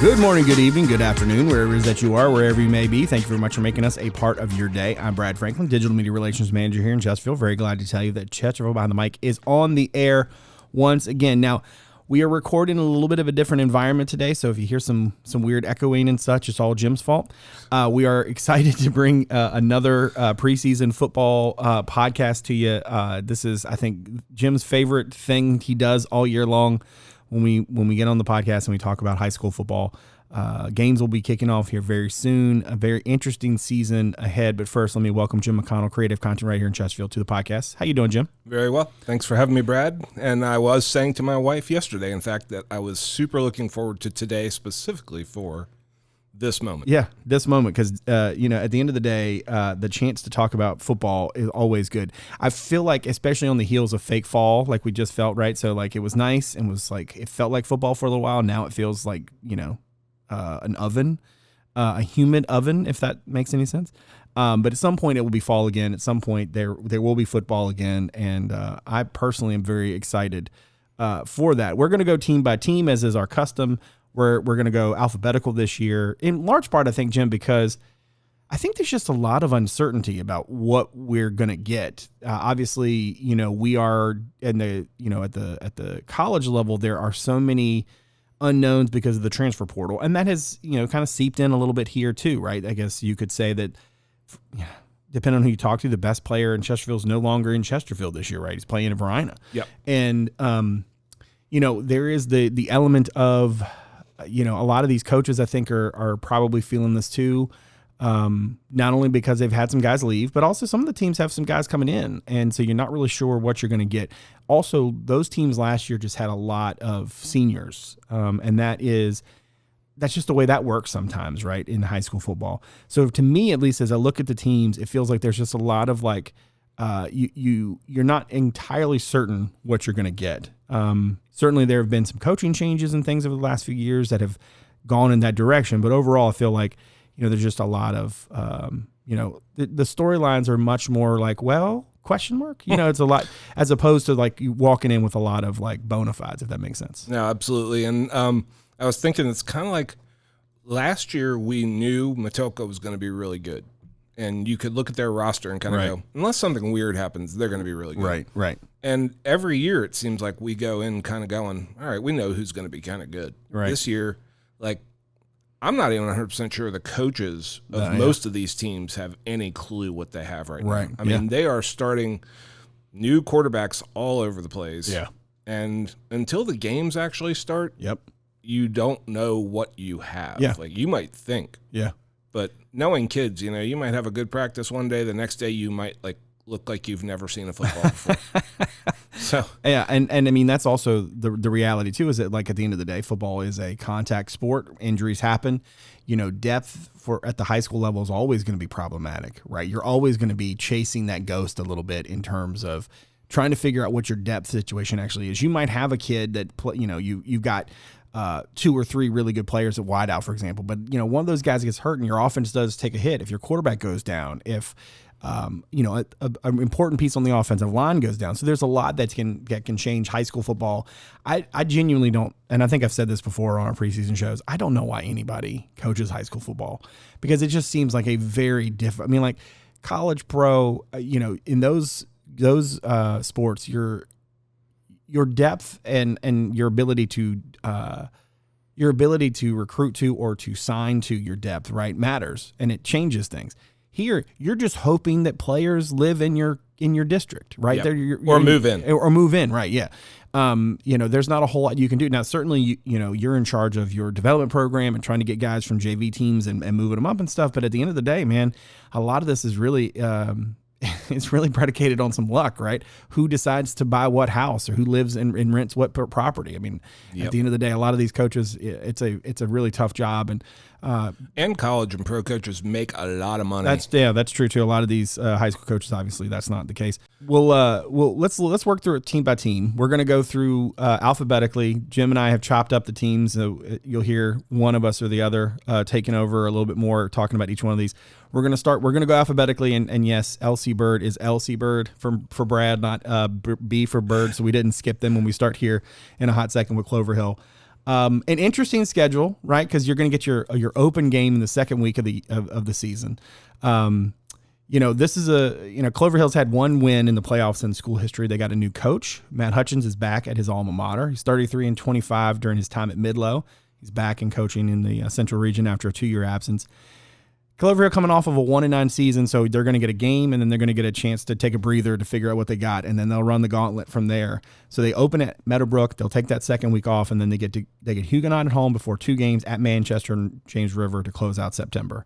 Good morning, good evening, good afternoon, wherever it is that you are, wherever you may be. Thank you very much for making us a part of your day. I'm Brad Franklin, Digital Media Relations Manager here in Chesterfield. Very glad to tell you that Chesterfield Behind the Mic is on the air once again. Now, we are recording in a little bit of a different environment today, so if you hear some weird echoing and such, it's all Jim's fault. We are excited to bring another preseason football podcast to you. This is, I think, Jim's favorite thing he does all year long. When we get on the podcast and we talk about high school football, games will be kicking off here very soon. A very interesting season ahead. But first, let me welcome Jim McConnell, creative content writer here in Chesterfield, to the podcast. How you doing, Jim? Very well. Thanks for having me, Brad. And I was saying to my wife yesterday, in fact, that I was super looking forward to today specifically for this moment. Yeah, this moment, because, at the end of the day, the chance to talk about football is always good. I feel like, especially on the heels of fake fall, like we just felt, right? So, like, it was nice and was like, it felt like football for a little while. Now it feels like, an oven, a humid oven, if that makes any sense. But at some point it will be fall again. At some point there will be football again. And I personally am very excited for that. We're going to go team by team, as is our custom. We're going to go alphabetical this year, in large part, I think, Jim, because I think there's just a lot of uncertainty about what we're going to get. Obviously, we are in the, at the college level, there are so many unknowns because of the transfer portal. And that has, kind of seeped in a little bit here too, right? I guess you could say that, depending on who you talk to, the best player in Chesterfield is no longer in Chesterfield this year, right? He's playing in Verina. Yep. And, there is the element of, a lot of these coaches, I think, are probably feeling this too. Not only because they've had some guys leave, but also some of the teams have some guys coming in. And so you're not really sure what you're going to get. Also, those teams last year just had a lot of seniors. And that's just the way that works sometimes, right, in high school football. So to me, at least, as I look at the teams, it feels like there's just a lot of you're not entirely certain what you're going to get. Certainly there have been some coaching changes and things over the last few years that have gone in that direction. But overall, I feel like, there's just a lot of, the storylines are much more like, well, question mark, it's a lot, as opposed to like you walking in with a lot of like bona fides, if that makes sense. No, absolutely. And I was thinking it's kind of like last year we knew Matoka was going to be really good. And you could look at their roster and kind of go, unless something weird happens, they're going to be really good. Right. And every year it seems like we go in kind of going, all right, we know who's going to be kind of good. Right. This year, like, I'm not even 100% sure the coaches of most of these teams have any clue what they have right now. I mean, they are starting new quarterbacks all over the place. Yeah. And until the games actually start, you don't know what you have. Yeah. Like, you might think. Yeah. But knowing kids, you might have a good practice one day. The next day you might look like you've never seen a football before. So yeah, and I mean that's also the reality too, is that like at the end of the day, football is a contact sport. Injuries happen. Depth at the high school level is always going to be problematic, right? You're always going to be chasing that ghost a little bit in terms of trying to figure out what your depth situation actually is. You might have a kid that you've got 2 or 3 really good players at wideout, for example. But, one of those guys gets hurt and your offense does take a hit. If your quarterback goes down, if, an important piece on the offensive line goes down. So there's a lot that can change high school football. I genuinely don't, and I think I've said this before on our preseason shows, I don't know why anybody coaches high school football, because it just seems like a very different, like college pro, in those sports, your depth and your ability to recruit to or to sign to your depth, right, matters, and it changes things. Here, you're just hoping that players live in your district, right? Yep. Or move in, right? Yeah. There's not a whole lot you can do. Now, certainly, you're in charge of your development program and trying to get guys from JV teams and moving them up and stuff. But at the end of the day, man, a lot of this is really it's really predicated on some luck, right? Who decides to buy what house or who lives and rents what property? I mean, at the end of the day, a lot of these coaches, it's a really tough job. And college and pro coaches make a lot of money. That's true too. A lot of these high school coaches, obviously, that's not the case. Let's work through it team by team. We're going to go through alphabetically. Jim and I have chopped up the teams. So you'll hear one of us or the other taking over a little bit more, talking about each one of these. We're going to go alphabetically, and yes, LC Bird is LC Bird for Brad, not B for Bird. So we didn't skip them when we start here in a hot second with Clover Hill. An interesting schedule, right? Because you're going to get your open game in the second week of the season. This is Clover Hill's had one win in the playoffs in school history. They got a new coach. Matt Hutchins is back at his alma mater. He's 33-25 during his time at Midlow. He's back and coaching in the Central Region after a 2-year absence. Clover Hill coming off of a 1-9 season, so they're going to get a game, and then they're going to get a chance to take a breather to figure out what they got, and then they'll run the gauntlet from there. So they open at Meadowbrook. They'll take that second week off, and then they get Huguenot at home before 2 games at Manchester and James River to close out September.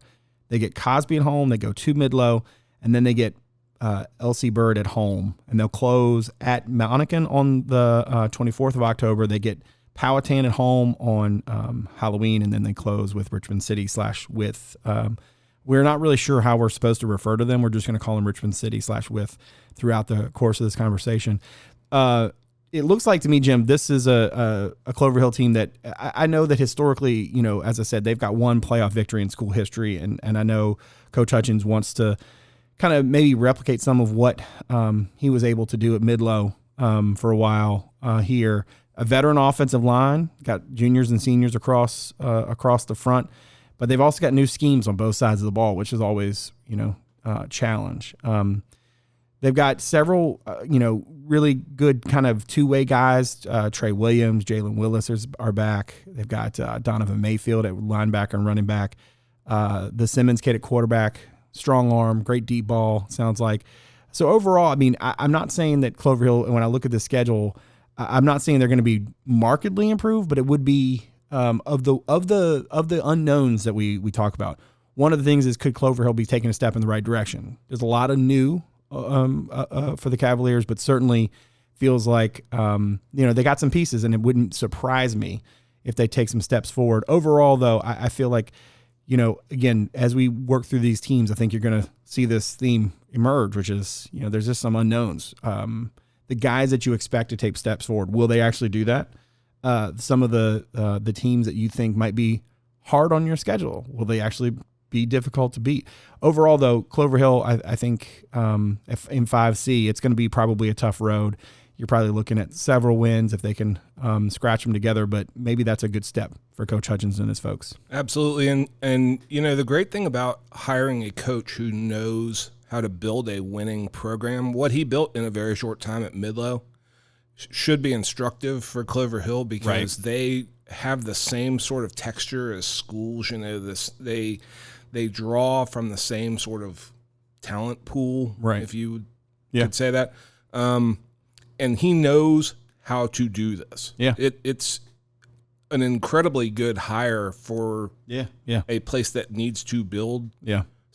They get Cosby at home. They go to Midlow, and then they get LC Bird at home, and they'll close at Monacan on the 24th of October. They get Powhatan at home on Halloween, and then they close with Richmond City /with. We're not really sure how we're supposed to refer to them. We're just going to call them Richmond City /with throughout the course of this conversation. It looks like to me, Jim, this is a Clover Hill team that I know that historically, as I said, they've got one playoff victory in school history. And I know Coach Hutchins wants to kind of maybe replicate some of what he was able to do at Midlow for a while here. A veteran offensive line, got juniors and seniors across the front. But they've also got new schemes on both sides of the ball, which is always, a challenge. They've got several, really good kind of two-way guys. Trey Williams, Jalen Willis are back. They've got Donovan Mayfield at linebacker and running back. The Simmons kid at quarterback, strong arm, great deep ball, sounds like. So overall, I mean, I'm not saying that Clover Hill, when I look at the schedule, I'm not saying they're going to be markedly improved, but it would be of the unknowns that we talk about. One of the things is, could Clover Hill be taking a step in the right direction? There's a lot of new for the Cavaliers, but certainly feels like they got some pieces, and it wouldn't surprise me if they take some steps forward. Overall, though, I feel like again, as we work through these teams, I think you're going to see this theme emerge, which is there's just some unknowns. The guys that you expect to take steps forward, will they actually do that? Some of the teams that you think might be hard on your schedule, will they actually be difficult to beat? Overall, though, Clover Hill, I think if in 5C, it's going to be probably a tough road. You're probably looking at several wins if they can scratch them together, but maybe that's a good step for Coach Hutchins and his folks. Absolutely. And the great thing about hiring a coach who knows how to build a winning program, what he built in a very short time at Midlow, should be instructive for Clover Hill, because they have the same sort of texture as schools. They draw from the same sort of talent pool, if you could say that. And he knows how to do this. Yeah, it's an incredibly good hire for a place that needs to build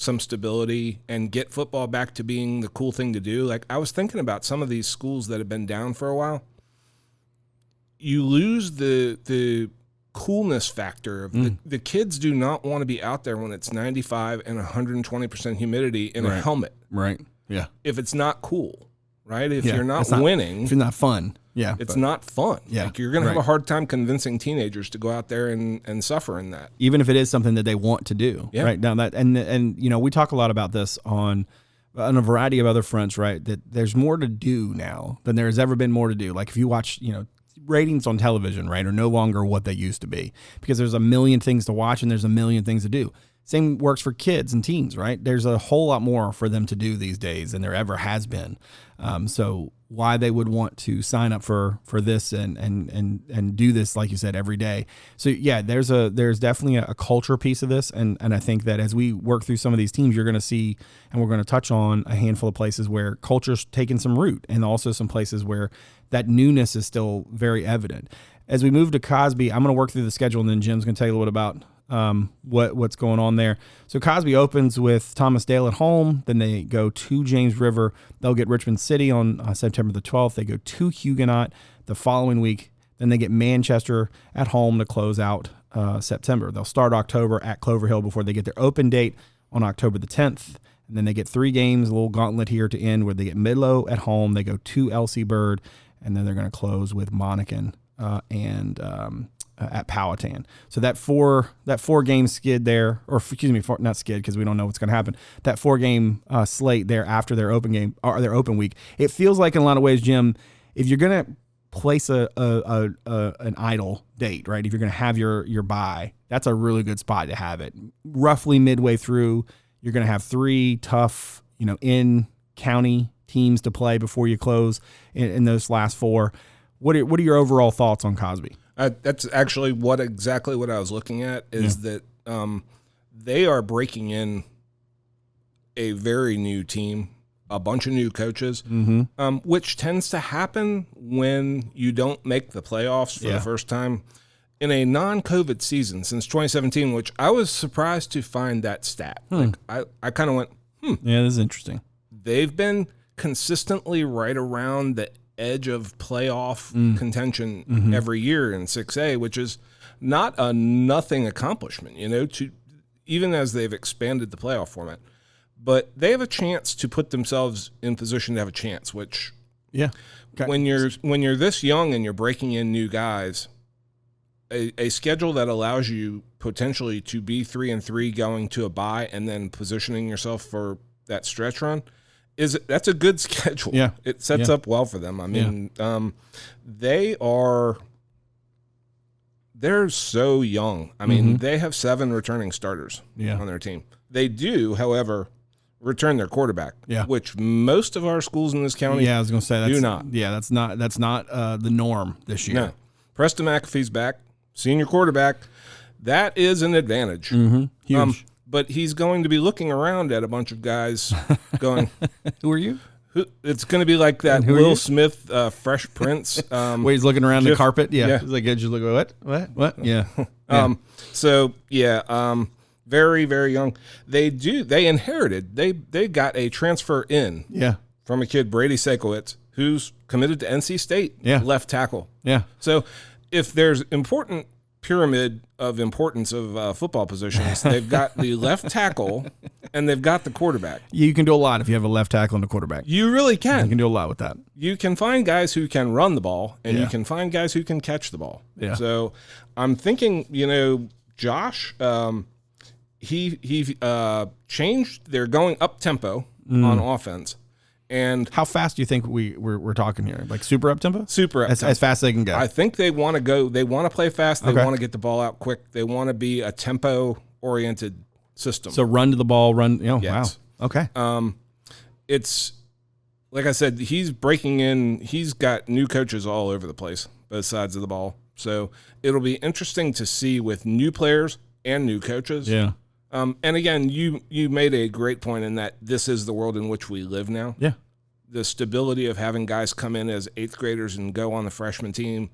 some stability and get football back to being the cool thing to do. Like, I was thinking about some of these schools that have been down for a while. You lose the coolness factor of the kids do not want to be out there when it's 95 and 120% humidity in a helmet. Right. Yeah. If it's not cool, right? If you're not winning, if it's not fun. Yeah. It's not fun. Yeah. Like, you're going to have a hard time convincing teenagers to go out there and suffer in that. Even if it is something that they want to do. Yeah. Right. Now that, and we talk a lot about this on a variety of other fronts, right? That there's more to do now than there has ever been more to do. Like, if you watch, ratings on television, right, are no longer what they used to be, because there's a million things to watch and there's a million things to do. Same works for kids and teens, right? There's a whole lot more for them to do these days than there ever has been. So why they would want to sign up for this and do this, like you said, every day. So yeah, there's definitely a culture piece of this. And I think that as we work through some of these teams, you're going to see, and we're going to touch on a handful of places where culture's taken some root, and also some places where that newness is still very evident. As we move to Cosby, I'm going to work through the schedule, and then Jim's going to tell you a little bit about what's going on there. So Cosby opens with Thomas Dale at home. Then they go to James River. They'll get Richmond City on September the 12th. They go to Huguenot the following week. Then they get Manchester at home to close out September. They'll start October at Clover Hill before they get their open date on October the 10th. And then they get 3 games, a little gauntlet here to end, where they get Midlow at home. They go to LC Bird, and then they're going to close with Monacan and at Powhatan. So that four game skid there, or excuse me, not skid, because we don't know what's going to happen. That 4 game slate there after their open game or their open week. It feels like in a lot of ways, Jim, if you're going to place an idle date, right? If you're going to have your bye, that's a really good spot to have it. Roughly midway through, you're going to have 3 tough, in county teams to play before you close in those last 4. What are your overall thoughts on Cosby? That's actually exactly what I was looking at is that they are breaking in a very new team, a bunch of new coaches, which tends to happen when you don't make the playoffs for the first time in a non-COVID season since 2017, which I was surprised to find that stat. Like I kind of went, Yeah, this is interesting. They've been consistently right around the edge of playoff contention every year in 6A, which is not a nothing accomplishment, even as they've expanded the playoff format. But they have a chance to put themselves in position to have a chance, which when you're this young and you're breaking in new guys, a schedule that allows you potentially to be 3-3 going to a bye and then positioning yourself for that stretch run that's a good schedule. Yeah. It sets up well for them. I mean, they're so young. I mean, they have 7 returning starters on their team. They do, however, return their quarterback, which most of our schools in this county I was going to say do not. Yeah, that's not the norm this year. No. Preston McAfee's back, senior quarterback. That is an advantage. Huge. But he's going to be looking around at a bunch of guys going, Who are you? It's going to be like that Will Smith Fresh Prince. Where he's looking around the carpet. Yeah. He's like, just look, what? Yeah. Very, very young. They inherited, they got a transfer in from a kid, Brady Sekowitz, who's committed to NC State, left tackle. Yeah. So if there's important pyramid of importance of football positions, they've got the left tackle and they've got the quarterback. You can do a lot if you have a left tackle and a quarterback. You really can. You can do a lot with that. You can find guys who can run the ball and you can find guys who can catch the ball. Yeah. So I'm thinking, Josh, he changed. They're going up tempo on offense. And how fast do you think we're talking here? Like super up tempo? Super up tempo. As fast as they can go. I think they want to go. They want to play fast. They want to get the ball out quick. They want to be a tempo-oriented system. So run to the ball, run. Yes. Wow. Okay. It's like I said. He's breaking in. He's got new coaches all over the place, both sides of the ball. So it'll be interesting to see with new players and new coaches. Yeah. And again, you made a great point in that this is the world in which we live now. Yeah. The stability of having guys come in as 8th graders and go on the freshman team,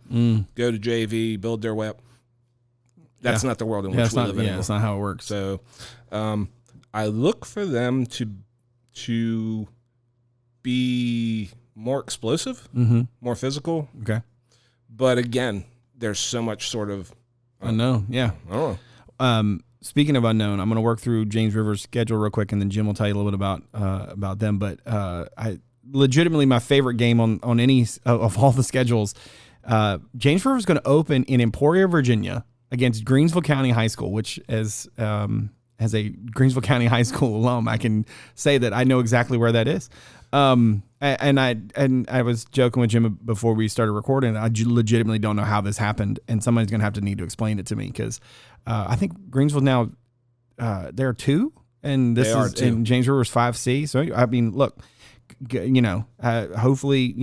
go to JV, build their way up. That's not the world in which we live anymore. Yeah, that's not how it works. So I look for them to be more explosive, more physical. Okay. But again, there's so much sort of unknown. Yeah. I don't know. Speaking of unknown, I'm going to work through James River's schedule real quick, and then Jim will tell you a little bit about them. But I legitimately my favorite game on any of all the schedules. James River is going to open in Emporia, Virginia, against Greensville County High School, which as a Greensville County High School alum, I can say that I know exactly where that is. And I was joking with Jim before we started recording. I legitimately don't know how this happened, and somebody's going to need to explain it to me because I think Greensville now they're 2, and this is and James River's 5C. So I mean, look, hopefully,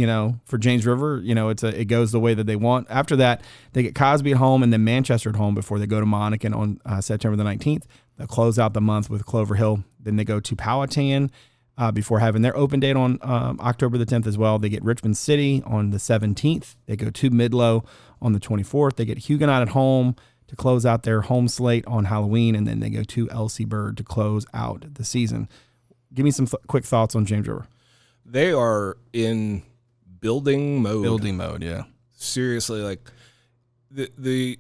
for James River, it goes the way that they want. After that, they get Cosby at home and then Manchester at home before they go to Monacan on September the 19th. They'll close out the month with Clover Hill. Then they go to Powhatan before having their open date on October the 10th as well. They get Richmond City on the 17th. They go to Midlow on the 24th. They get Huguenot at home to close out their home slate on Halloween, and then they go to LC Bird to close out the season. Give me some quick thoughts on James River. They are in building mode. Building mode, yeah. Seriously, like the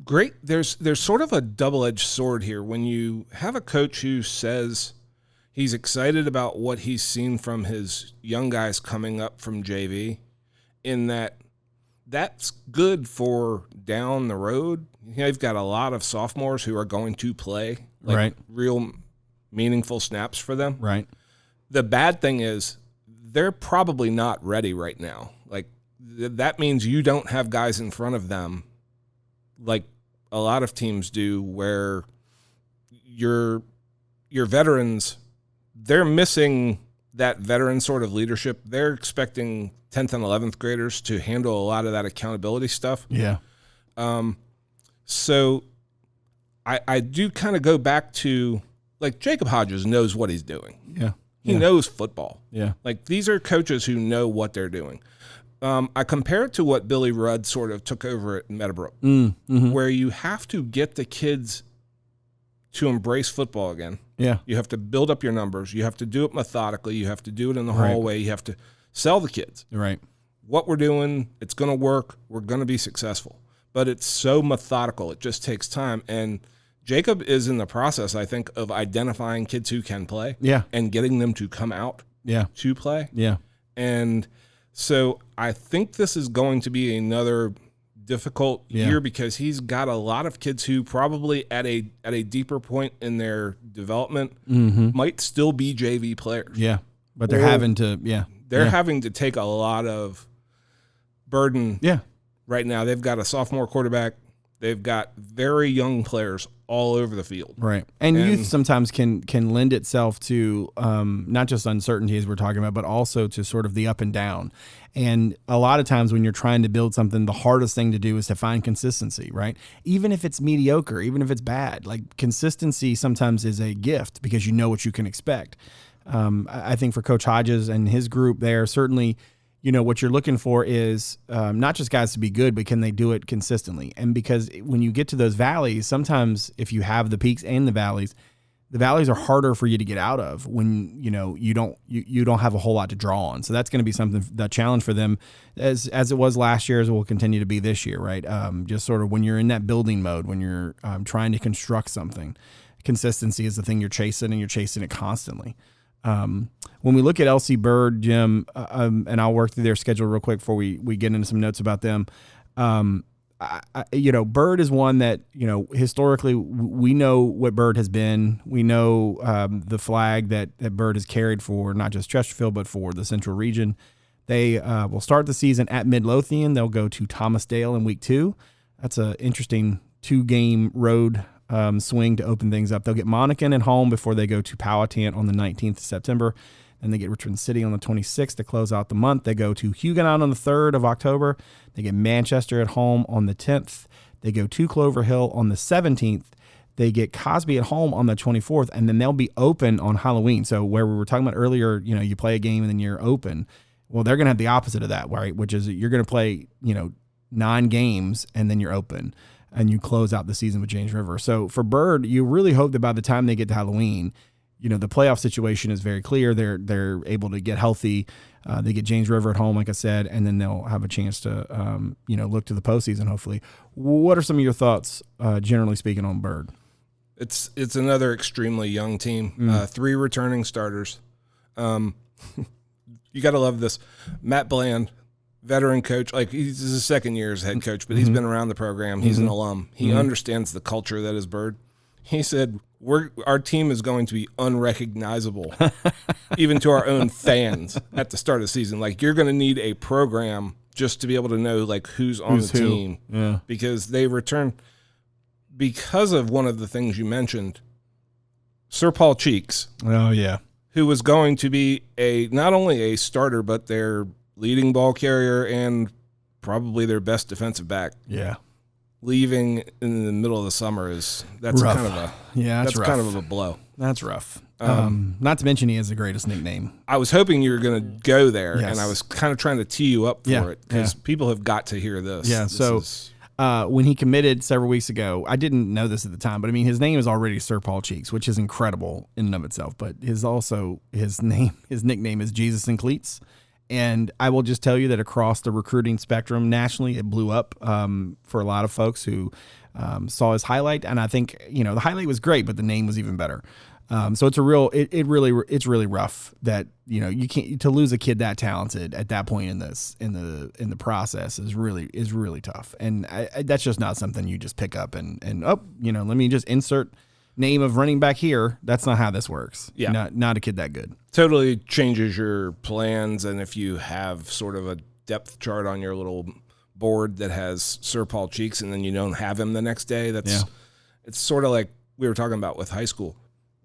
great. There's sort of a double-edged sword here when you have a coach who says he's excited about what he's seen from his young guys coming up from JV, in that's good for down the road. They've got a lot of sophomores who are going to play real meaningful snaps for them. Right. The bad thing is they're probably not ready right now. Like that means you don't have guys in front of them like a lot of teams do, where your veterans, they're missing that veteran sort of leadership. They're expecting 10th and 11th graders to handle a lot of that accountability stuff. Yeah. So I do kind of go back to, like, Jacob Hodges knows what he's doing. Yeah. He knows football. Yeah. Like, these are coaches who know what they're doing. I compare it to what Billy Rudd sort of took over at Meadowbrook, where you have to get the kids to embrace football again. Yeah. You have to build up your numbers. You have to do it methodically. You have to do it in the hallway. You have to sell the kids. Right. What we're doing, it's going to work. We're going to be successful. But it's so methodical. It just takes time. And Jacob is in the process, I think, of identifying kids who can play. Yeah. And getting them to come out. Yeah. To play. Yeah. And so I think this is going to be another difficult year, because he's got a lot of kids who probably at a deeper point in their development might still be JV players. Yeah. But they're having to, They're having to take a lot of burden right now. They've got a sophomore quarterback. They've got very young players all over the field. Right. And youth sometimes can lend itself to not just uncertainty, as we're talking about, but also to sort of the up and down. And a lot of times when you're trying to build something, the hardest thing to do is to find consistency, right? Even if it's mediocre, even if it's bad, like, consistency sometimes is a gift because you know what you can expect. I think for Coach Hodges and his group there, certainly, you know, what you're looking for is not just guys to be good, but can they do it consistently? And because when you get to those valleys, sometimes if you have the peaks and the valleys are harder for you to get out of when, you know, you don't have a whole lot to draw on. So that's going to be something, that challenge for them as it was last year, as it will continue to be this year, right? Just sort of when you're in that building mode, when you're trying to construct something, consistency is the thing you're chasing, and you're chasing it constantly. When we look at LC Bird, Jim, and I'll work through their schedule real quick before we get into some notes about them. Bird is one that, you know, historically we know what Bird has been. We know the flag that Bird has carried for not just Chesterfield, but for the Central region. They will start the season at Midlothian. They'll go to Thomasdale in week 2. That's an interesting 2-game road swing to open things up. They'll get Monacan at home before they go to Powhatan on the 19th of September. Then they get Richmond City on the 26th to close out the month. They go to Huguenot on the 3rd of October. They get Manchester at home on the 10th. They go to Clover Hill on the 17th. They get Cosby at home on the 24th, and then they'll be open on Halloween. So where we were talking about earlier, you know, you play a game and then you're open. Well, they're going to have the opposite of that, right? Which is you're going to play, you know, 9 games and then you're open and you close out the season with James River. So for Bird, you really hope that by the time they get to Halloween, you know, the playoff situation is very clear. They're able to get healthy. They get James River at home, like I said, and then they'll have a chance to, look to the postseason, hopefully. What are some of your thoughts, generally speaking, on Bird? It's another extremely young team. 3 returning starters. You got to love this. Matt Bland, veteran coach. Like, he's his second year as head coach, but he's been around the program. He's an alum. He understands the culture that is Bird. He said, our team is going to be unrecognizable, even to our own fans at the start of the season. Like, you're going to need a program just to be able to know, like, who's on the team. Yeah. Because they return because of one of the things you mentioned, Sir Paul Cheeks. Oh, yeah. Who was going to be not only a starter, but their leading ball carrier and probably their best defensive back. Yeah. Leaving in the middle of the summer that's rough. Kind of a that's rough. Kind of a blow. That's rough. Not to mention he has the greatest nickname. I was hoping you were going to go there, yes. and I was kind of trying to tee you up for it because people have got to hear this. Yeah. When he committed several weeks ago, I didn't know this at the time, but I mean, his name is already Sir Paul Cheeks, which is incredible in and of itself. But his nickname is Jesus in Cleats. And I will just tell you that across the recruiting spectrum nationally, it blew up for a lot of folks who saw his highlight. And I think, you know, the highlight was great, but the name was even better. So it's really rough that, you know, you can't, to lose a kid that talented at that point in the process is really tough. And that's just not something you just pick up and let me just insert name of running back here. That's not how this works. Yeah. Not a kid that good. Totally changes your plans. And if you have sort of a depth chart on your little board that has Sir Paul Cheeks, and then you don't have him the next day. It's sort of like we were talking about with high school.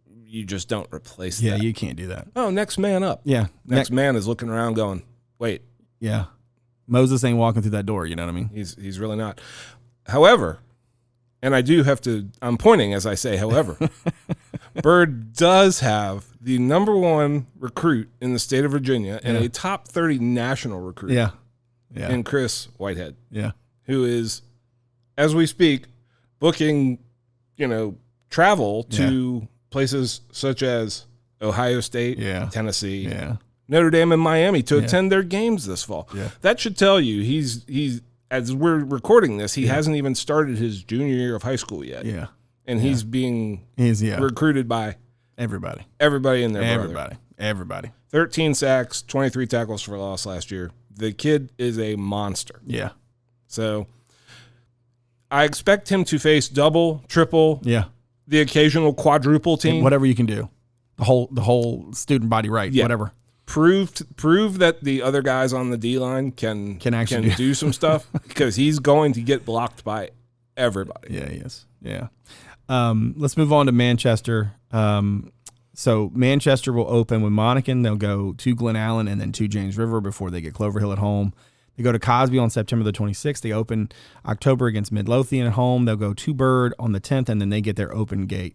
You just don't replace that. Yeah, you can't do that. Oh, next man up. Yeah. Next man is looking around going, wait. Yeah. Moses ain't walking through that door, you know what I mean? He's really not. However, and I'm pointing as I say, however, Bird does have the number one recruit in the state of Virginia and a top 30 national recruit. Yeah. In Chris Whitehead. Yeah. Who is, as we speak, booking, travel to places such as Ohio State, Tennessee, Notre Dame, and Miami to attend their games this fall. Yeah. That should tell you he's as we're recording this, he hasn't even started his junior year of high school yet. Yeah. And he's being recruited by everybody. Everybody in their brother. Everybody. 13 sacks, 23 tackles for loss last year. The kid is a monster. Yeah. So I expect him to face double, triple, the occasional quadruple team. And whatever you can do. The whole student body right, whatever. Prove that the other guys on the D-line can actually do some stuff because he's going to get blocked by everybody. Yeah, he is. Yeah. Let's move on to Manchester. So Manchester will open with Monacan. They'll go to Glen Allen and then to James River before they get Clover Hill at home. They go to Cosby on September the 26th. They open October against Midlothian at home. They'll go to Bird on the 10th, and then they get their open date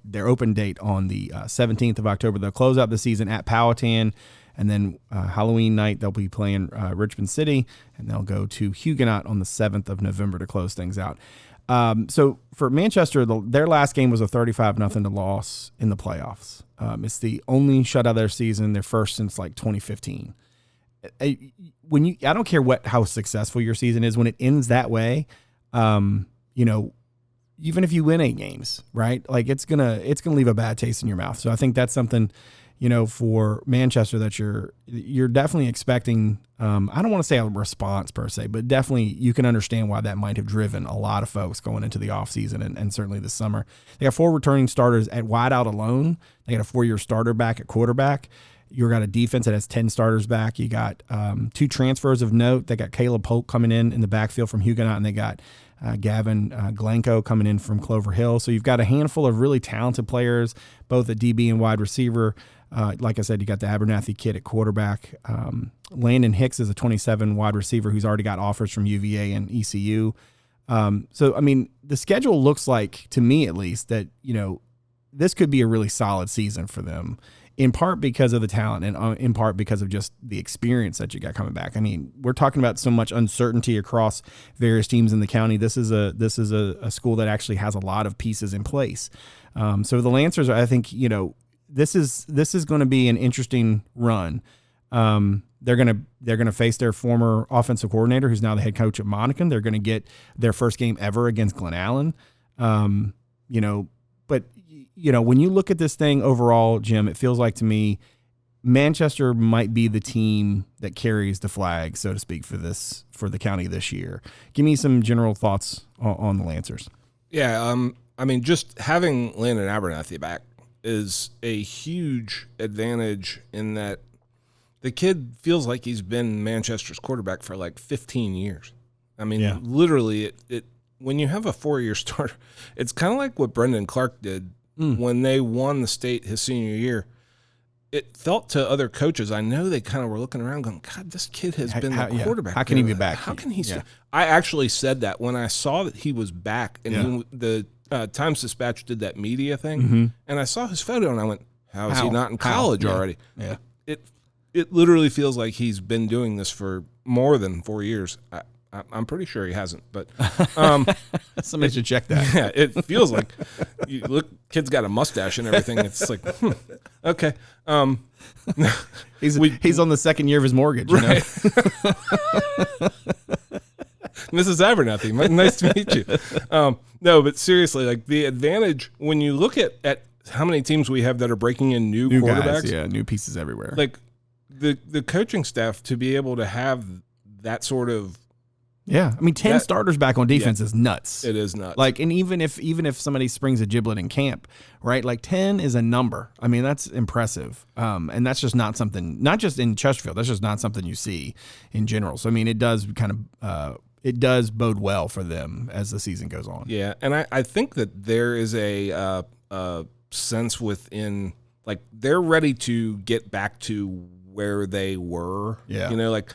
on the 17th of October. They'll close out the season at Powhatan, and then Halloween night they'll be playing Richmond City, and they'll go to Huguenot on the 7th of November to close things out. So for Manchester, their last game was a 35-0 loss in the playoffs. It's the only shutout of their season, their first since like 2015. I don't care how successful your season is, when it ends that way, even if you win 8 games, right? Like it's gonna leave a bad taste in your mouth. So I think that's something, for Manchester that you're definitely expecting. I don't want to say a response per se, but definitely you can understand why that might have driven a lot of folks going into the offseason and certainly this summer. They got 4 returning starters at wideout alone. They got a 4-year starter back at quarterback. You got a defense that has 10 starters back. You got 2 transfers of note. They got Caleb Polk coming in the backfield from Huguenot, and they got Gavin Glencoe coming in from Clover Hill. So you've got a handful of really talented players, both at DB and wide receiver. Like I said, you got the Abernathy kid at quarterback. Landon Hicks is a 27 wide receiver who's already got offers from UVA and ECU. So, I mean, the schedule looks like, to me at least, that, this could be a really solid season for them, in part because of the talent and in part because of just the experience that you got coming back. I mean, we're talking about so much uncertainty across various teams in the county. This is a school that actually has a lot of pieces in place. So the Lancers, I think, this is going to be an interesting run. They're gonna face their former offensive coordinator, who's now the head coach at Monacan. They're gonna get their first game ever against Glen Allen. But when you look at this thing overall, Jim, it feels like to me Manchester might be the team that carries the flag, so to speak, for the county this year. Give me some general thoughts on the Lancers. Yeah, I mean, just having Landon Abernathy back is a huge advantage in that the kid feels like he's been Manchester's quarterback for like 15 years. I mean, literally, it when you have a 4-year starter, it's kind of like what Brendan Clark did when they won the state his senior year. It felt to other coaches, I know they kind of were looking around going, God, this kid has been the quarterback. How can he be back? How can he I actually said that when I saw that he was back, and the Times Dispatch did that media thing, and I saw his photo, and I went, how is he not in college already? Yeah. It literally feels like he's been doing this for more than 4 years. I'm pretty sure he hasn't, but somebody should check that. Yeah, it feels like you look. Kid's got a mustache and everything. It's like, okay. He's on the second year of his mortgage. Right. Mrs. Abernathy, nice to meet you. No, but seriously, like the advantage when you look at how many teams we have that are breaking in new quarterbacks, guys, new pieces everywhere. Like the coaching staff to be able to have that sort of Yeah, I mean, 10 starters back on defense is nuts. It is nuts. Like, and even if somebody springs a giblet in camp, right? Like 10 is a number. I mean, that's impressive. And that's just not something, not just in Chesterfield. That's just not something you see in general. So I mean, it does kind of it does bode well for them as the season goes on. Yeah, and I think that there is a sense within, like, they're ready to get back to where they were. Yeah, like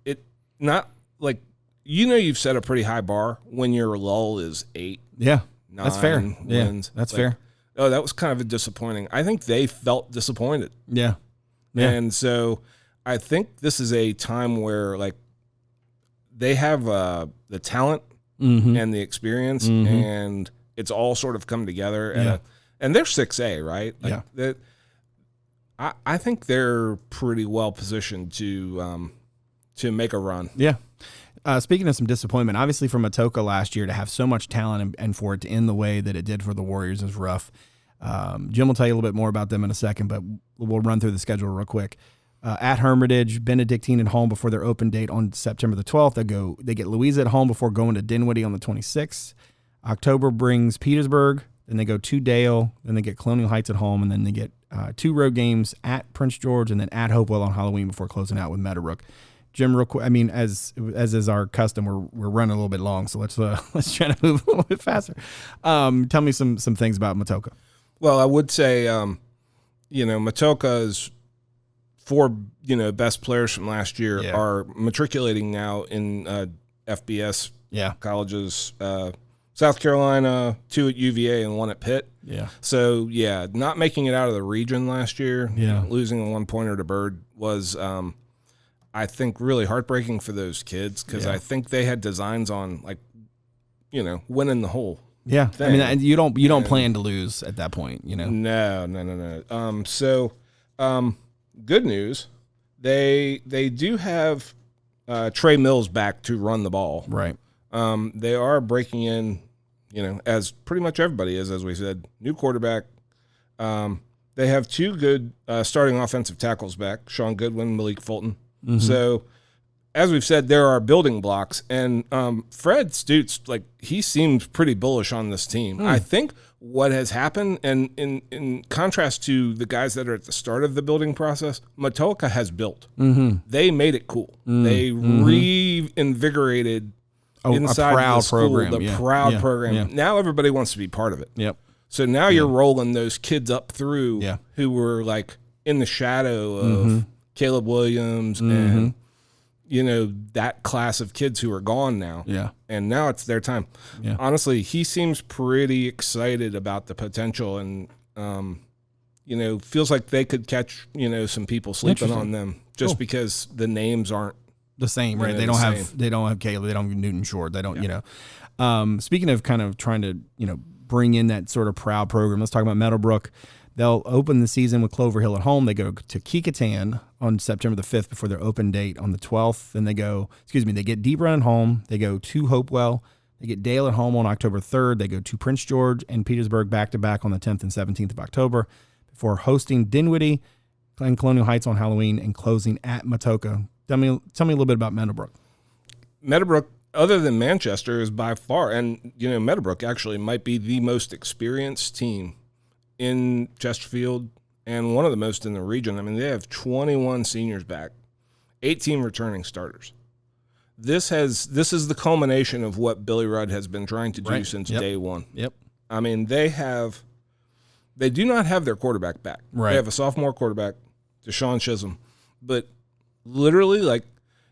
it not like. You've set a pretty high bar when your lull is 8. Yeah, 9 that's fair. wins. Yeah, that's fair. Oh, that was kind of a disappointing. I think they felt disappointed. Yeah. And so I think this is a time where, like, they have the talent and the experience, and it's all sort of come together. And they're 6A, right? Like, I think they're pretty well positioned to make a run. Yeah. Speaking of some disappointment, obviously from Matoka last year to have so much talent and for it to end the way that it did for the Warriors is rough. Jim will tell you a little bit more about them in a second, but we'll run through the schedule real quick. At Hermitage, Benedictine at home before their open date on September the 12th. They get Louisa at home before going to Dinwiddie on the 26th. October brings Petersburg, then they go to Dale, then they get Colonial Heights at home, and then they get 2 road games at Prince George and then at Hopewell on Halloween before closing out with Meadowbrook. Jim, real quick. I mean, as is our custom, we're running a little bit long, so let's try to move a little bit faster. Tell me some things about Matoka. Well, I would say, Matoka's 4 best players from last year are matriculating now in FBS colleges. South Carolina, 2 at UVA and 1 at Pitt. Yeah. So not making it out of the region last year. Yeah. Losing a 1-pointer to Bird was. I think really heartbreaking for those kids because I think they had designs on, like, winning the whole thing. I mean, and you don't plan to lose at that point, No. So, good news, they do have Trey Mills back to run the ball. Right. They are breaking in, as pretty much everybody is, as we said, new quarterback. They have 2 good starting offensive tackles back, Sean Goodwin, Malik Fulton. Mm-hmm. So, as we've said, there are building blocks, and Fred Stutz, like, he seems pretty bullish on this team. I think what has happened, and in contrast to the guys that are at the start of the building process, Matoka has built. Mm-hmm. They made it cool. They reinvigorated inside a proud the school, program. The proud program. Yeah. Now everybody wants to be part of it. Yep. So now you're rolling those kids up through who were, like, in the shadow of Caleb Williams and, that class of kids who are gone now. Yeah. And now it's their time. Yeah. Honestly, he seems pretty excited about the potential and, feels like they could catch, some people sleeping on them just because the names aren't the same, right? They don't have Caleb, they don't have Newton Short. They don't, speaking of kind of trying to, bring in that sort of proud program, let's talk about Meadowbrook. They'll open the season with Clover Hill at home. They go to Kecoughtan on September the 5th before their open date on the 12th. Then they get Deep Run at home. They go to Hopewell. They get Dale at home on October 3rd. They go to Prince George and Petersburg back-to-back on the 10th and 17th of October before hosting Dinwiddie, playing Colonial Heights on Halloween, and closing at Matoka. Tell me a little bit about Meadowbrook. Meadowbrook, other than Manchester, is by far, and Meadowbrook actually might be the most experienced team in Chesterfield and one of the most in the region. I mean, they have 21 seniors back, 18 returning starters. This is the culmination of what Billy Rudd has been trying to do since day one. Yep. I mean, they do not have their quarterback back. Right. They have a sophomore quarterback, Deshaun Chisholm, but literally, like,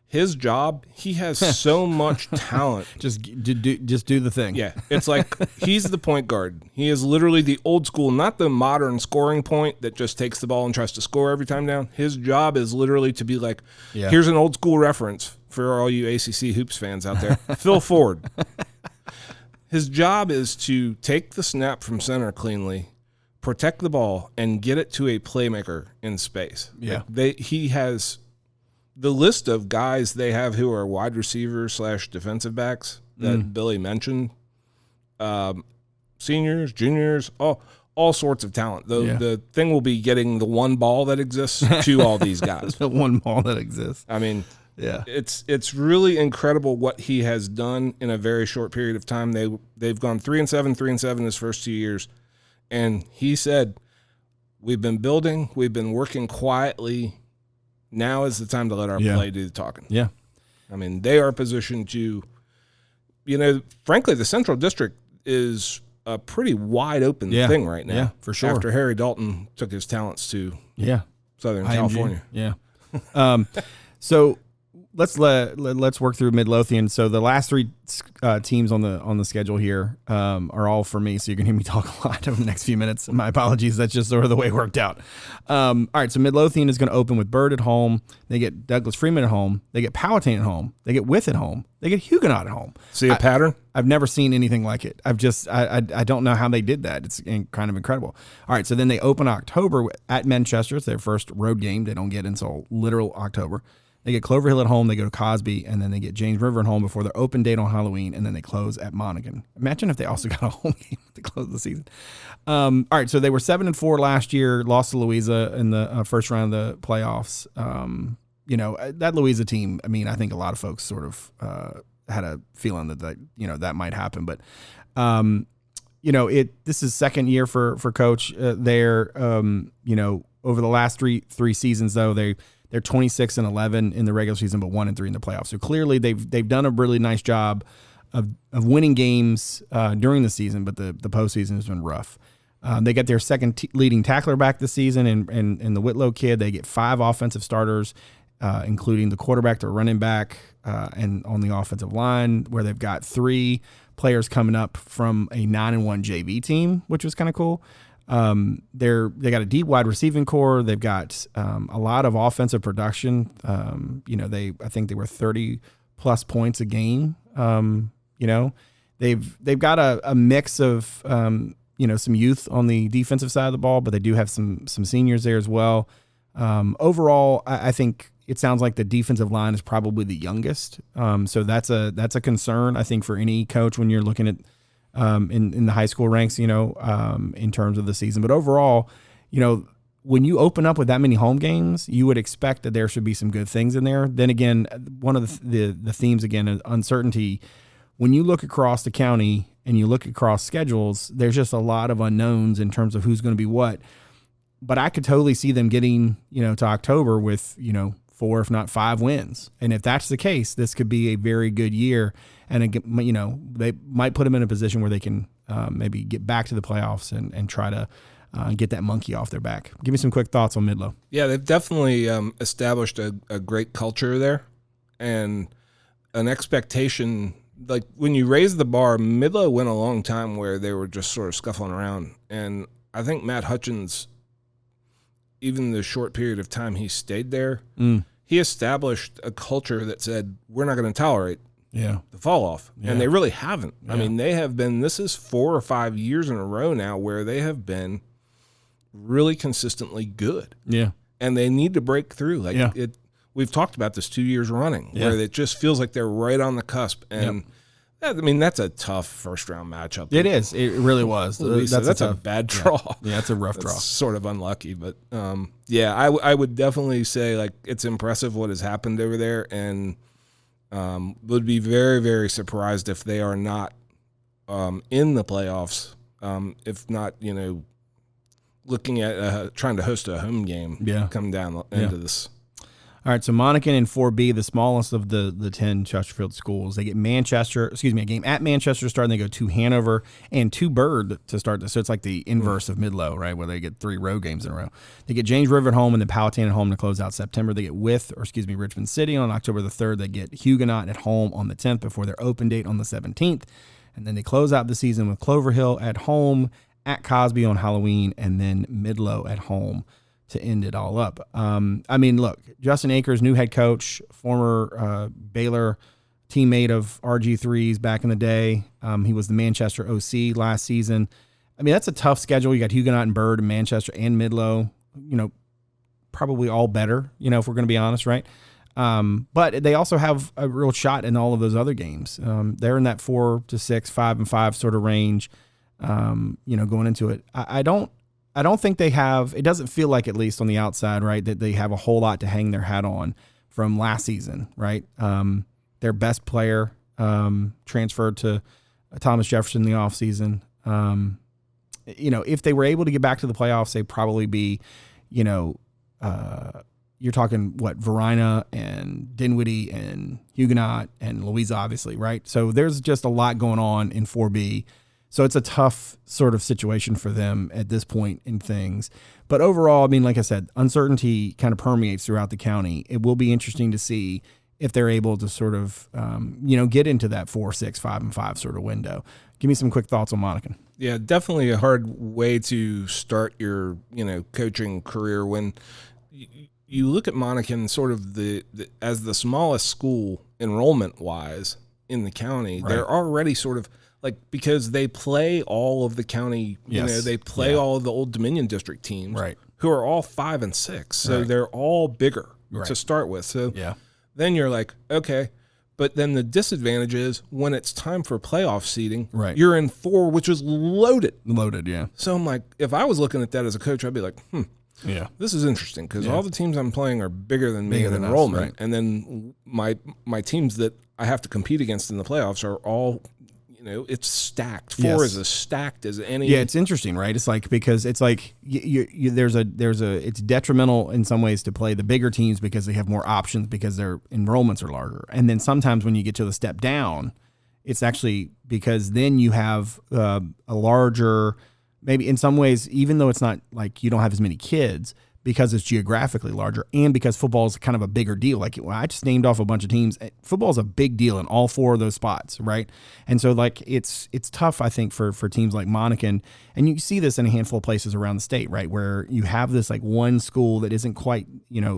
his job, he has so much talent. Just do the thing. Yeah. It's like he's the point guard. He is literally the old school, not the modern scoring point that just takes the ball and tries to score every time down. His job is literally to be like, here's an old school reference for all you ACC hoops fans out there. Phil Ford. His job is to take the snap from center cleanly, protect the ball, and get it to a playmaker in space. Yeah. He has the list of guys they have who are wide receivers / defensive backs that Billy mentioned, seniors, juniors, all sorts of talent. The thing will be getting the one ball that exists to all these guys. The one ball that exists. I mean, Yeah. It's really incredible what he has done in a very short period of time. They've gone 3-7 his first 2 years. And he said, we've been building, we've been working quietly. Now is the time to let our play do the talking. Yeah. I mean, they are positioned to, frankly, the Central District is a pretty wide open thing right now. Yeah, for sure. After Harry Dalton took his talents to Southern IMG. California. Yeah. So let's work through Midlothian. So the last three teams on the schedule here are all for me. So you're gonna hear me talk a lot over the next few minutes. My apologies. That's just sort of the way it worked out. All right. So Midlothian is going to open with Byrd at home. They get Douglas Freeman at home. They get Powhatan at home. They get Wythe at home. They get Huguenot at home. See a pattern? I've never seen anything like it. I don't know how they did that. It's kind of incredible. All right. So then they open October at Manchester. It's their first road game. They don't get until literal October. They get Clover Hill at home, they go to Cosby, and then they get James River at home before their open date on Halloween, and then they close at Monaghan. Imagine if they also got a home game to close the season. All right, so they were 7-4 last year, lost to Louisa in the first round of the playoffs. That Louisa team, I mean, I think a lot of folks sort of had a feeling that might happen, but this is second year for Coach there. Over the last three seasons, though, they're 26-11 in the regular season, but 1-3 in the playoffs. So clearly they've done a really nice job of winning games during the season, but the postseason has been rough. They get their second leading tackler back this season, and the Whitlow kid. They get 5 offensive starters, including the quarterback, the running back, and on the offensive line, where they've got 3 players coming up from a 9-1 JV team, which was kind of cool. They got a deep wide receiving core. They've got a lot of offensive production. I think they were 30 plus points a game. They've got a mix of some youth on the defensive side of the ball, but they do have some seniors there as well. Overall, I think it sounds like the defensive line is probably the youngest. So that's a concern, I think, for any coach when you're looking at in the high school ranks, in terms of the season. But overall, when you open up with that many home games, you would expect that there should be some good things in there. Then again, one of the themes, again, is uncertainty. When you look across the county and you look across schedules, there's just a lot of unknowns in terms of who's going to be what. But I could totally see them getting, to October with, 4, if not 5 wins. And if that's the case, this could be a very good year. And, they might put them in a position where they can maybe get back to the playoffs and try to get that monkey off their back. Give me some quick thoughts on Midlow. Yeah, they've definitely established a great culture there and an expectation. Like when you raise the bar, Midlow went a long time where they were just sort of scuffling around. And I think Matt Hutchins, even the short period of time he stayed there, he established a culture that said, we're not going to tolerate the fall off. Yeah. And they really haven't. Yeah. I mean, they have been, this is 4 or 5 years in a row now where they have been really consistently good. Yeah. And they need to break through. We've talked about this 2 years running where it just feels like they're right on the cusp. And that's a tough first round matchup. It is. It really was. That's a bad draw. Yeah, it's a rough draw. Sort of unlucky, but I would definitely say it's impressive what has happened over there, and would be very, very surprised if they are not in the playoffs. If not, looking at trying to host a home game. Come down the end of this. All right, so Monaghan in 4B, the smallest of the 10 Chesterfield schools. They get a game at Manchester to start, and they go to Hanover and to Byrd to start this. So it's like the inverse of Midlow, right, where they get 3 road games in a row. They get James River at home and then Powhatan at home to close out September. They get Richmond City on October the 3rd. They get Huguenot at home on the 10th before their open date on the 17th. And then they close out the season with Clover Hill at home, at Cosby on Halloween, and then Midlow at home to end it all up. Look, Justin Akers, new head coach, former Baylor teammate of RG3's back in the day. He was the Manchester OC last season. That's a tough schedule. You got Huguenot and Byrd and Manchester and Midlow, probably all better, if we're going to be honest, right? But they also have a real shot in all of those other games. They're in that 4-6, 5-5 sort of range, going into it. I don't think they have, it doesn't feel like, at least on the outside, right, that they have a whole lot to hang their hat on from last season, right? Their best player transferred to Thomas Jefferson in the offseason. If they were able to get back to the playoffs, they'd probably be, you're talking Verina and Dinwiddie and Huguenot and Louisa, obviously, right? So there's just a lot going on in 4B. So it's a tough sort of situation for them at this point in things. But overall, I mean, like I said, uncertainty kind of permeates throughout the county. It will be interesting to see if they're able to sort of, get into that 4-6, 5-5 sort of window. Give me some quick thoughts on Monacan. Yeah, definitely a hard way to start your, coaching career when you look at Monacan sort of as the smallest school enrollment-wise in the county. Right. They're already sort of because they play all of the county, they play all of the Old Dominion District teams, right, who are all 5 and 6. So they're all bigger to start with. So then you're like, okay, but then the disadvantage is when it's time for playoff seeding, you're in 4, which is loaded. Loaded, yeah. So I'm like, if I was looking at that as a coach, I'd be like, this is interesting because all the teams I'm playing are bigger than me in enrollment. Right. And then my teams that I have to compete against in the playoffs are all, it's stacked. 4 is as stacked as any. Yeah, it's interesting, right? It's like, because it's like it's detrimental in some ways to play the bigger teams because they have more options because their enrollments are larger. And then sometimes when you get to the step down, it's actually because then you have a larger, maybe in some ways, even though it's not like you don't have as many kids, because it's geographically larger and because football is kind of a bigger deal. Like, I just named off a bunch of teams. Football is a big deal in all 4 of those spots, right? And so it's tough, I think, for teams like Monacan, and you see this in a handful of places around the state, right, where you have this one school that isn't quite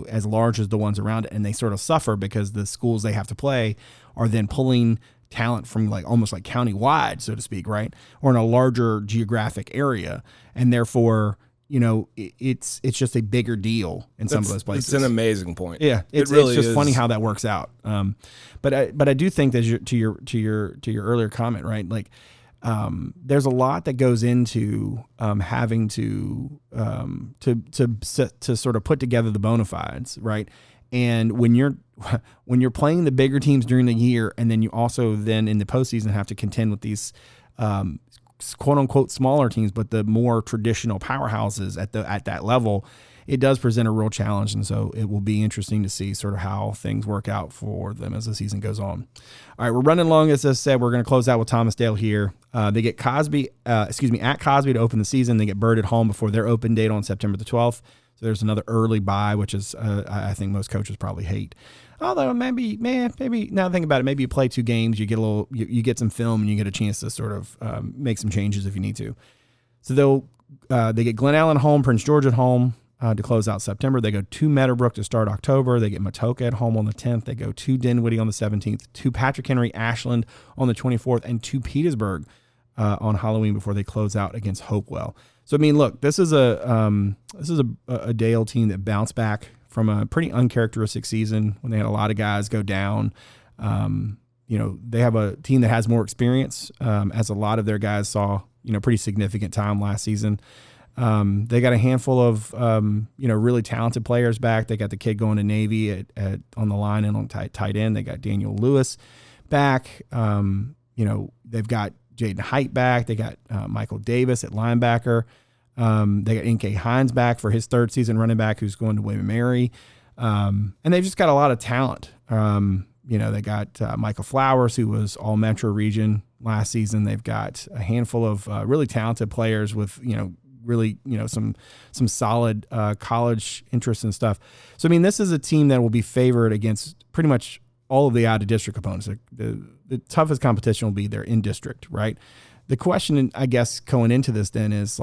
as large as the ones around it, and they sort of suffer because the schools they have to play are then pulling talent from almost county-wide, so to speak, right, or in a larger geographic area, and therefore it's just a bigger deal in some of those places. It's an amazing point. Yeah, it's just funny how that works out. But I do think that to your earlier comment, right? There's a lot that goes into having to sort of put together the bona fides, right? And when you're playing the bigger teams during the year, and then you also then in the postseason have to contend with these quote unquote smaller teams, but the more traditional powerhouses at that level, it does present a real challenge. And so it will be interesting to see sort of how things work out for them as the season goes on. All right, we're running long. As I said, we're going to close out with Thomas Dale here. They get at Cosby to open the season. They get Bird at home before their open date on September the 12th. So there's another early bye, which is I think most coaches probably hate. Although maybe now think about it, maybe you play 2 games, you get you get some film, and you get a chance to sort of make some changes if you need to. So they get Glen Allen home, Prince George at home to close out September. They go to Meadowbrook to start October. They get Matoka at home on the 10th. They go to Dinwiddie on the 17th, to Patrick Henry Ashland on the 24th, and to Petersburg on Halloween before they close out against Hopewell. So I mean, look, this is a Dale team that bounced back from a pretty uncharacteristic season when they had a lot of guys go down. They have a team that has more experience, as a lot of their guys saw, pretty significant time last season. They got a handful of, really talented players back. They got the kid going to Navy on the line and on tight end. They got Daniel Lewis back. They've got Jaden Height back. They got Michael Davis at linebacker. They got N.K. Hines back for his 3rd season running back, who's going to William & Mary. And they've just got a lot of talent. They got Michael Flowers, who was all Metro region last season. They've got a handful of really talented players with, some solid college interests and stuff. So, I mean, this is a team that will be favored against pretty much all of the out-of-district opponents. The toughest competition will be their in-district, right? The question, I guess, going into this then is,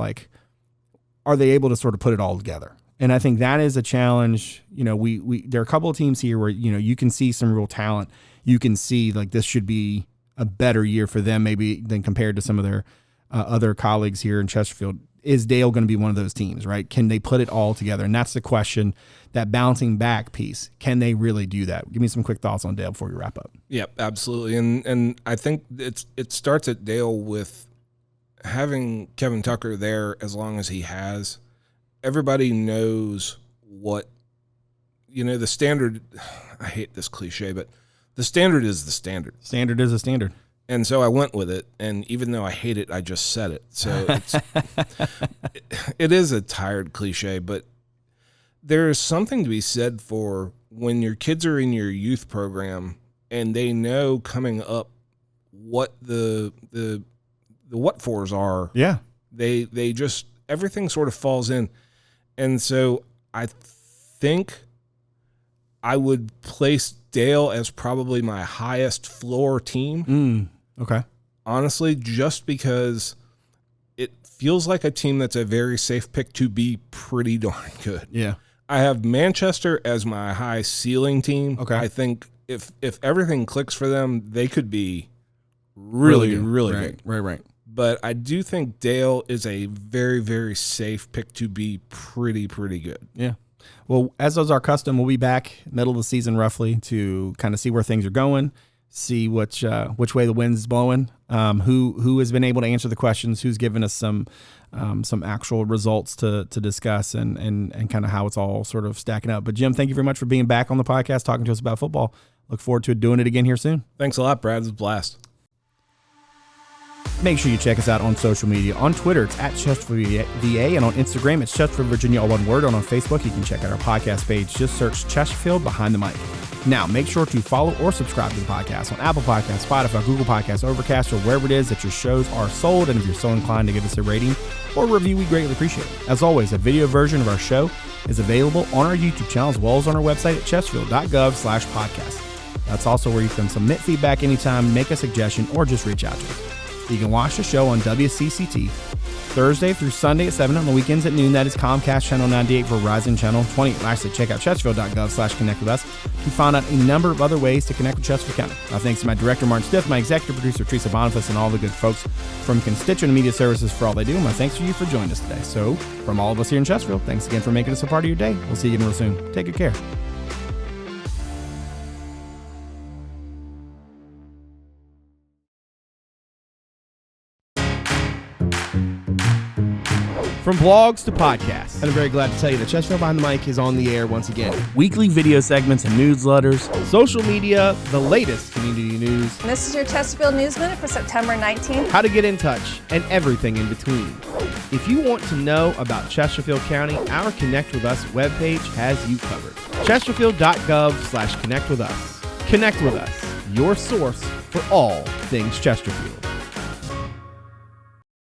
are they able to sort of put it all together? And I think that is a challenge. There are a couple of teams here where, you can see some real talent. You can see this should be a better year for them maybe than compared to some of their other colleagues here in Chesterfield. Is Dale going to be one of those teams, right? Can they put it all together? And that's the question, that bouncing back piece. Can they really do that? Give me some quick thoughts on Dale before we wrap up. Yep, absolutely. And I think it starts at Dale with having Kevin Tucker there as long as he has. Everybody knows what the standard, I hate this cliche, but the standard is the standard. Standard is a standard. And so I went with it, and even though I hate it, I just said it. So it is a tired cliche, but there is something to be said for when your kids are in your youth program and they know coming up what the what fors are. Yeah. They just, everything sort of falls in. And so I think I would place Dale as probably my highest floor team. Okay. Honestly, just because it feels like a team that's a very safe pick to be pretty darn good. Yeah. I have Manchester as my high ceiling team. Okay. I think if everything clicks for them, they could be really good. Right. But I do think Dale is a very, very safe pick to be pretty good. Yeah. Well, as is our custom, we'll be back middle of the season roughly to kind of see where things are going, see which way the wind's blowing, who has been able to answer the questions, who's given us some actual results to discuss, and kind of how it's all sort of stacking up. But Jim, thank you very much for being back on the podcast, talking to us about football. Look forward to doing it again here soon. Thanks a lot, Brad. It was a blast. Make sure you check us out on social media. On Twitter, it's at Chesterfield VA, and on Instagram, it's Chesterfield Virginia, all one word. And on Facebook, you can check out our podcast page. Just search Chesterfield Behind the Mic. Now, make sure to follow or subscribe to the podcast on Apple Podcasts, Spotify, Google Podcasts, Overcast, or wherever it is that your shows are sold. And if you're so inclined to give us a rating or a review, we greatly appreciate it. As always, a video version of our show is available on our YouTube channel as well as on our website at Chesterfield.gov/podcast. That's also where you can submit feedback anytime, make a suggestion, or just reach out to us. You can watch the show on WCCT Thursday through Sunday at 7, on the weekends at noon. That is Comcast Channel 98, Verizon Channel 20. Lastly, check out Chesterfield.gov/connect with us to find out a number of other ways to connect with Chesterfield County. Thanks to my director, Martin Stith, my executive producer, Teresa, Bonifas, and all the good folks from Constituent Media Services for all they do. And my thanks to you for joining us today. So, from all of us here in Chesterfield, thanks again for making us a part of your day. We'll see you again real soon. Take good care. From blogs to podcasts. And I'm very glad to tell you that Chesterfield Behind the Mic is on the air once again. Weekly video segments and newsletters. Social media, the latest community news. And this is your Chesterfield News Minute for September 19th. How to get in touch, and everything in between. If you want to know about Chesterfield County, our Connect With Us webpage has you covered. Chesterfield.gov/connect with us. Connect with us, your source for all things Chesterfield.